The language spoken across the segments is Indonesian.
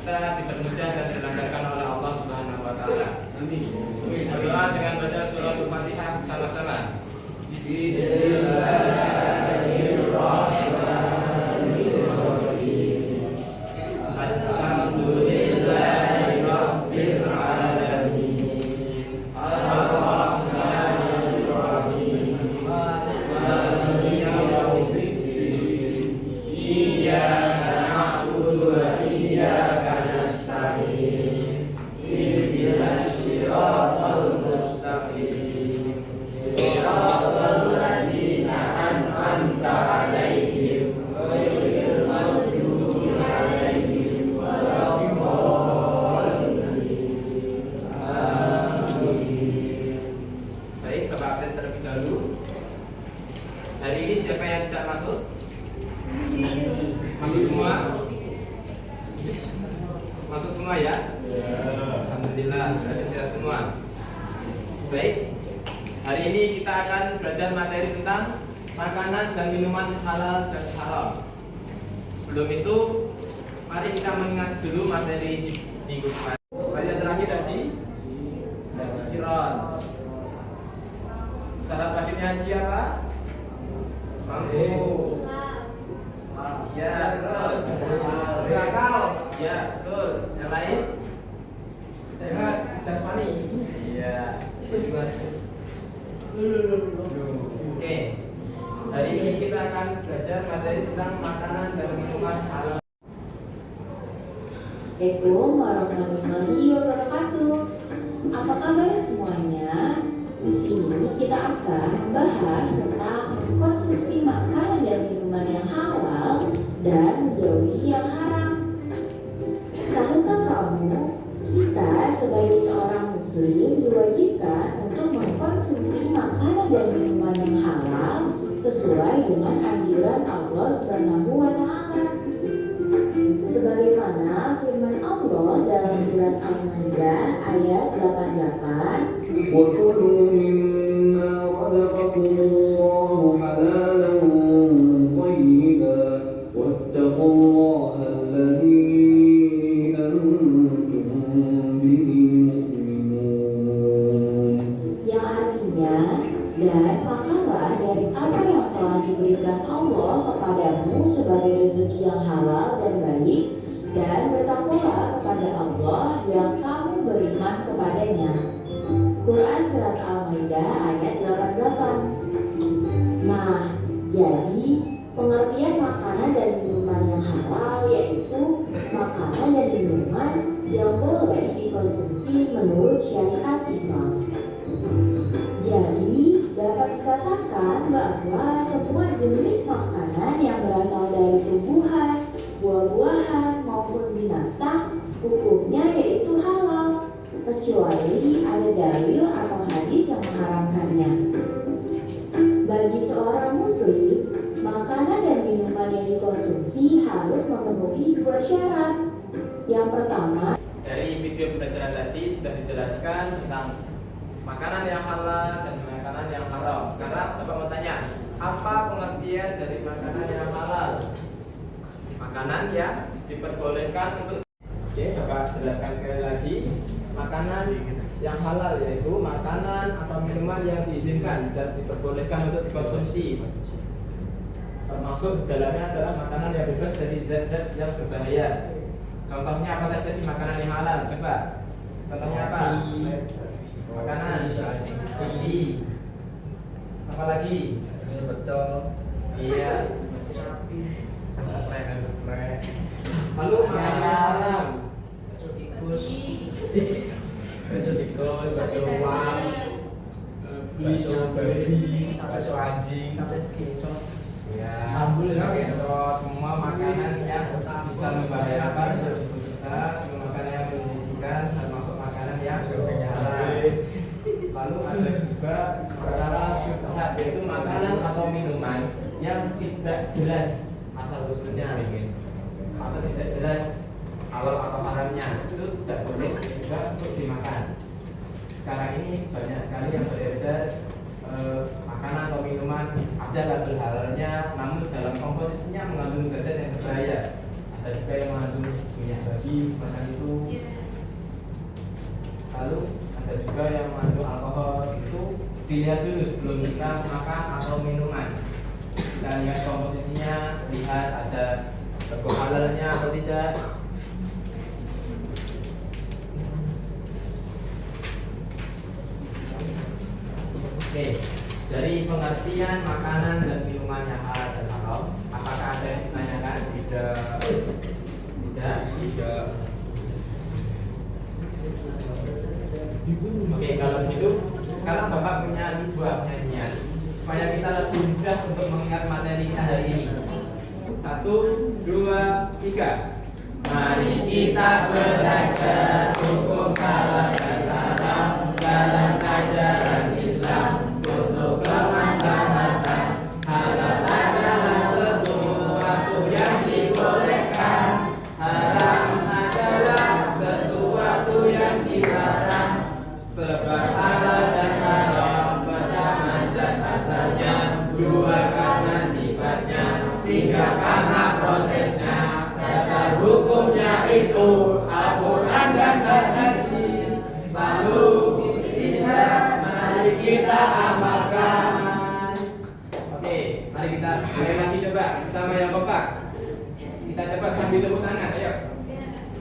kita dipermudah dan dilancarkan oleh Allah Subhanahu wa taala. Amin. Berdoa dengan baca surah Al-Fatihah bersama-sama. Bismillahirrahmanirrahim. Alhamdulillahirabbil alamin. Arrahmanir rahim. Maliki yaumiddin. Iyyaka na'budu wa iyyaka nasta'in. Ihdinas siratal mustaqim. Siratal ladzina an'amta 'alaihim ghairil maghdubi 'alaihim waladdallin. Amin. Baik, Bapak absen terlebih dahulu. Hari ini siapa yang tidak masuk? Masuk semua? Masuk semua ya? Alhamdulillah, berarti sudah semua. Baik. Hari ini kita akan belajar materi tentang makanan dan minuman halal dan haram. Sebelum itu, mari kita mengingat dulu materi minggu kemarin. Yang terakhir haji Qiran. Syarat wajibnya haji apa? Mampu. Ya, terus berakal. Ya, betul. Yang lain? Sehat, jasmani. Iya. Oke. Hari ini kita akan belajar materi tentang makanan dan minuman halal. Assalamualaikum warahmatullahi wabarakatuh. Apa kabar semuanya? Di sini kita akan membahas tentang konsumsi makanan dan minuman yang halal dan menjauhi yang haram. Tahukah kamu, kita sebagai seorang muslim diwajibkan untuk mengkonsumsi makanan dan minuman yang halal sesuai dengan anjuran Allah Subhanahu wa taala. Sebagaimana firman Allah dalam surat Al-Maidah ayat 88, وَكُلُوا مِمَّا رَزَقَكُمُ اللَّهُ حَلَالًا طَيِّبًا وَاتَّقُوا اللَّهَ الَّذِي أَنتُم بِهِ مُؤْمِنُونَ. yang artinya, dan makanlah dari apa yang telah diberikan Allah kepadamu sebagai rezeki yang halal dan baik, dan bertakwalah kepada Allah yang kamu beriman kepadanya. Quran Surat Al-Maidah ayat 88. Nah, jadi pengertian makanan dan minuman yang halal yaitu makanan dan minuman yang boleh dikonsumsi menurut syariat Islam. Jadi, dapat dikatakan bahwa semua jenis makanan yang berasal dari tumbuhan, buah-buahan maupun binatang hukumnya yaitu halal, kecuali ada dalil atau hadis yang mengharamkannya. Bagi seorang muslim, makanan dan minuman yang dikonsumsi harus memenuhi dua syarat. Yang pertama, Dari video pembelajaran tadi sudah dijelaskan tentang makanan yang halal dan makanan yang haram. Sekarang Bapak mau tanya, apa pengertian dari makanan yang halal? Makanan yang diperbolehkan untuk. Oke, Bapak jelaskan sekali lagi. Makanan yang halal yaitu makanan atau minuman yang diizinkan dan diperbolehkan untuk dikonsumsi. Termasuk di dalamnya adalah makanan yang bebas dari zat-zat yang berbahaya. Contohnya apa saja sih makanan yang halal? Coba. Contohnya apa? Makanan tinggi. Apa lagi? Pecel. Iya. Lalu makanan yang haram. Bakso tikus, bakso uang, bakso babi, bakso anjing, ya, Semua makanan yang bisa membahayakan semua makanan yang menjijikan termasuk makanan yang halal. Lalu ada juga perkara syubhat, yaitu makanan atau minuman yang tidak jelas asal usulnya atau tidak jelas halal atau haramnya, itu tidak boleh juga untuk dimakan. Sekarang ini banyak sekali yang beredar makanan atau minuman ada label halalnya, namun dalam komposisinya mengandung zat yang berbahaya. ada juga yang mengandung minyak babi semacam itu. Lalu ada juga yang mengandung alkohol. Itu dilihat dulu sebelum kita makan atau minuman. Kita lihat komposisinya, lihat ada logo halalnya atau tidak. Oke, dari pengertian makanan dan minuman yang halal dan haram, apakah ada yang ditanyakan? Tidak. Tidak. Tidak. Oke, kalau gitu sekarang Bapak punya sebuah nyanyian supaya kita lebih mudah untuk mengingat materi kita hari ini. 1, 2, 3. Mari kita belajar hukum halal dan haram dalam ajaran Islam untuk kemaslahatan. Halal adalah sesuatu yang dibolehkan, haram adalah sesuatu yang dilarang. Sebab halal dan haram pertama zat asalnya, 2 karena sifatnya, 3 karena prosesnya. Dasar hukumnya itu Al-Quran dan Al-Hadis. Lalu mari kita amalkan. Oke, mari kita sekali lagi coba sama yang kompak. Kita coba sambil tepuk tangan, ayo.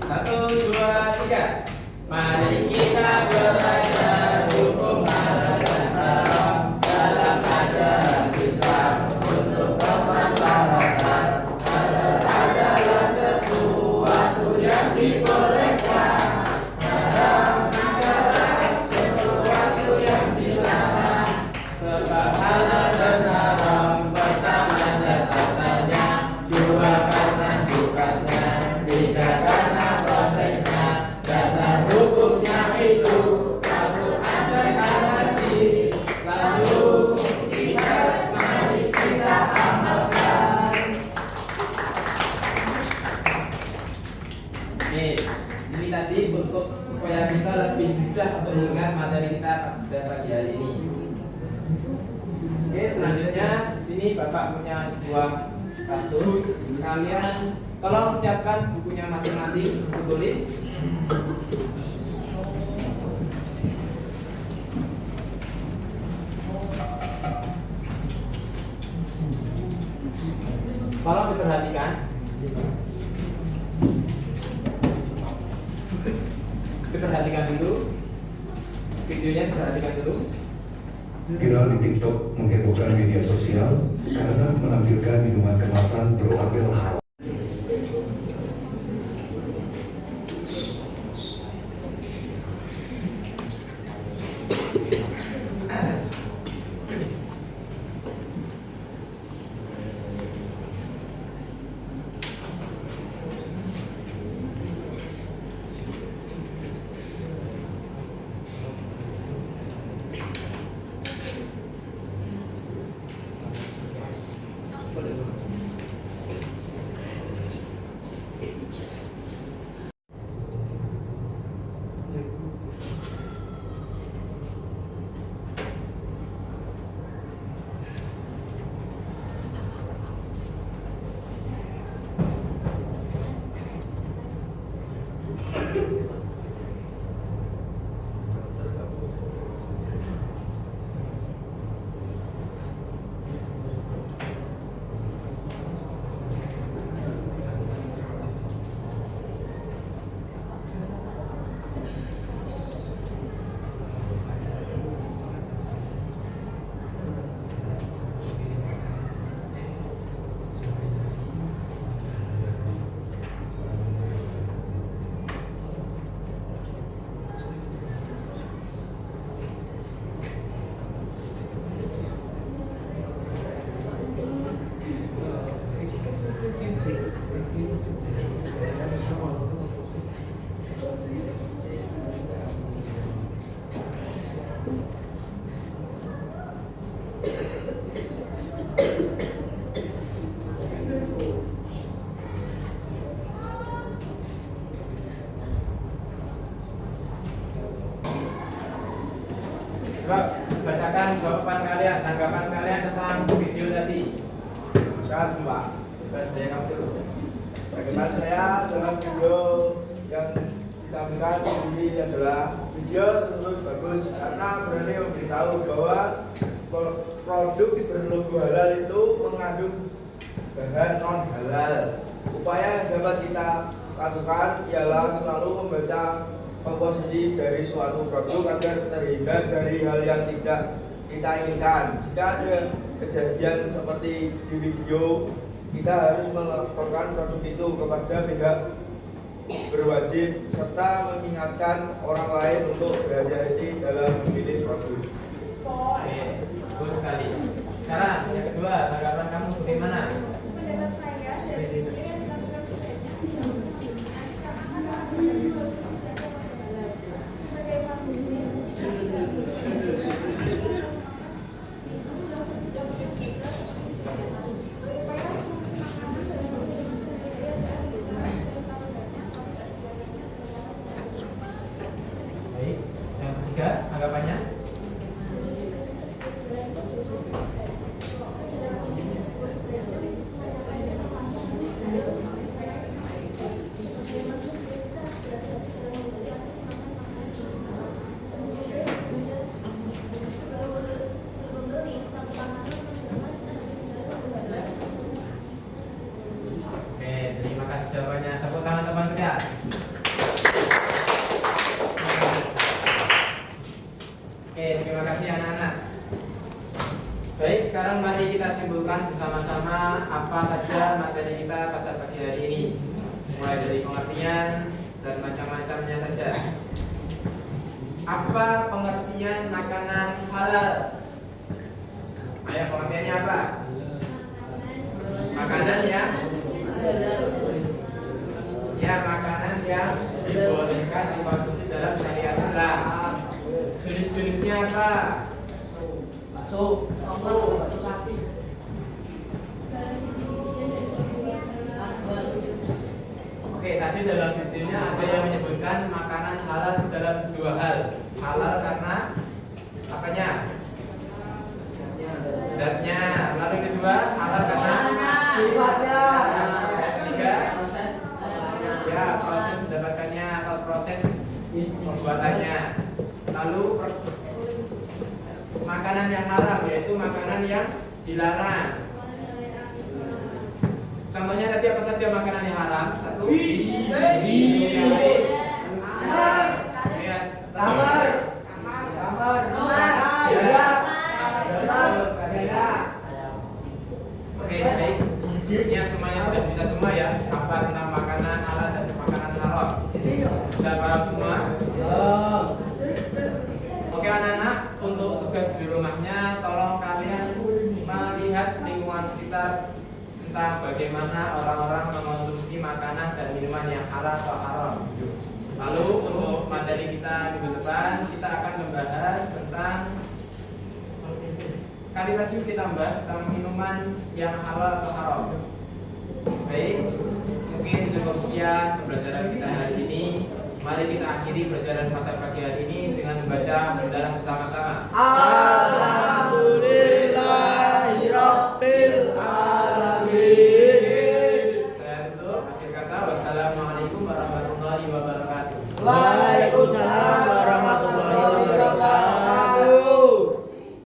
1, 2, 3. Mari kita belajar hukum halal dan haram dalam ajaran Islam untuk kemaslahatan. Halal adalah sesuatu yang dibolehkan, haram adalah sesuatu yang dilarang. Sebab halal dan haram pertama zat asalnya, 2 karena sifatnya, 3 karena prosesnya. Dasar hukumnya itu Al-Quran dan Al-Hadis. Lalu mari kita amalkan. Oke, ini tadi untuk supaya kita lebih mudah untuk mengingat materi kita pada pagi hari ini. Oke, selanjutnya di sini Bapak punya sebuah kasus. Kalian tolong siapkan bukunya masing-masing untuk tulis. Tolong diperhatikan. Diperhatikan dulu. Videonya diperhatikan dulu. Viral di TikTok menghebohkan media sosial karena menampilkan minuman kemasan berlabel halal. Coba bacakan jawaban kalian, tanggapan kalian tentang video tadi. Soal 2. Coba saya kamu dulu. Bagaimana saya dalam video yang ditampilkan ini adalah video tersebut bagus karena berani memberitahu bahwa produk berlogo halal itu mengandung bahan non halal. Upaya yang dapat kita lakukan ialah selalu membaca komposisi dari suatu produk agar terhindar dari hal yang tidak kita inginkan. Jika ada kejadian seperti di video, kita harus melaporkan produk itu kepada pihak berwajib serta mengingatkan orang lain untuk berhati-hati dalam memilih produk. Oke, bagus sekali. Sekarang yang kedua, tanggapan kamu bagaimana? Pendapat saya dari video yang dilakukan sebelumnya sebagai muslim Baik, yang ketiga, tanggapannya? Oke, terima kasih jawabannya. Tepuk tangan teman kita. Oke, terima kasih anak-anak. Baik, sekarang mari kita simpulkan bersama-sama apa saja materi kita pada pagi hari ini. Mulai dari pengertian dan macam-macamnya saja. Apa pengertian makanan halal? Ayo, pengertiannya apa? Makanan yang makanan yang dibolehkan dikonsumsi dalam syariat Islam. Jenis-jenisnya apa? Bakso sapi. Oke, tadi dalam videonya ada yang menyebutkan makanan halal dalam dua hal. Halal karena apanya? Zatnya. Lalu yang kedua, halal karena sifatnya. Yang ketiga, ya proses mendapatkannya atau proses pembuatannya. Lalu makanan yang haram yaitu makanan yang dilarang. Contohnya tadi apa saja makanan yang haram? Satu, yang lain, Oke, baik. Sebenarnya semuanya sudah bisa semua ya. Apa tentang makanan halal dan makanan haram? Sudah paham semua? Oke anak-anak, untuk tugas di rumahnya, tolong kalian melihat lingkungan sekitar tentang bagaimana orang-orang mengonsumsi makanan dan minuman yang halal atau haram. Lalu untuk materi kita minggu depan, kita akan membahas tentang sekali lagi kita bahas tentang minuman yang halal atau haram. Baik, mungkin cukup sekian pembelajaran kita hari ini. Mari kita akhiri pelajaran pada pagi hari ini dengan membaca hamdalah bersama-sama.